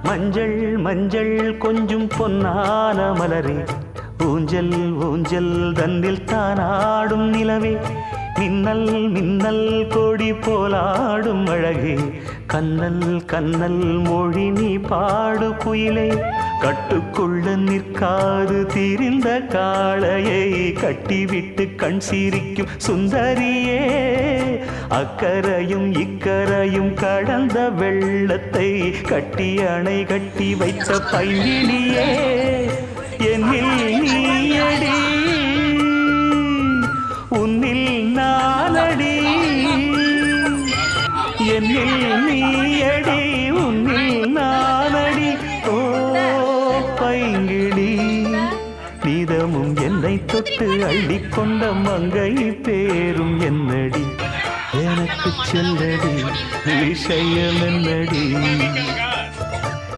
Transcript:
மஞ்சள் மஞ்சள் கொஞ்சம் பொன்னான மலரே, ஊஞ்சல் ஊஞ்சல் தன்னில் தானாடும் நிலவே, மின்னல் மின்னல் கொடி போலாடும் அழகே, கண்ணல் கண்ணல் மொழி நீ பாடு குயிலே, கட்டுக்குள்ள நிற்காது திரிந்த காளையை கட்டிவிட்டு கண் சிரிக்கும் சுந்தரியே, அக்கரையும் இக்கரையும் கடந்த வெள்ளத்தை கட்டி அணை கட்டி வைத்த பைங்கிலியே, என்னில் நீயடி உன்னில் நானடி, என்னில் நீயடி உன்னில் நானடி. ஓ பைங்கிளி, நீதமும் என்னை தொட்டு அள்ளிக்கொண்ட மங்கை பேரும் என்னடி, எனக்கு சொல்லடி விஷயம் என்னடி.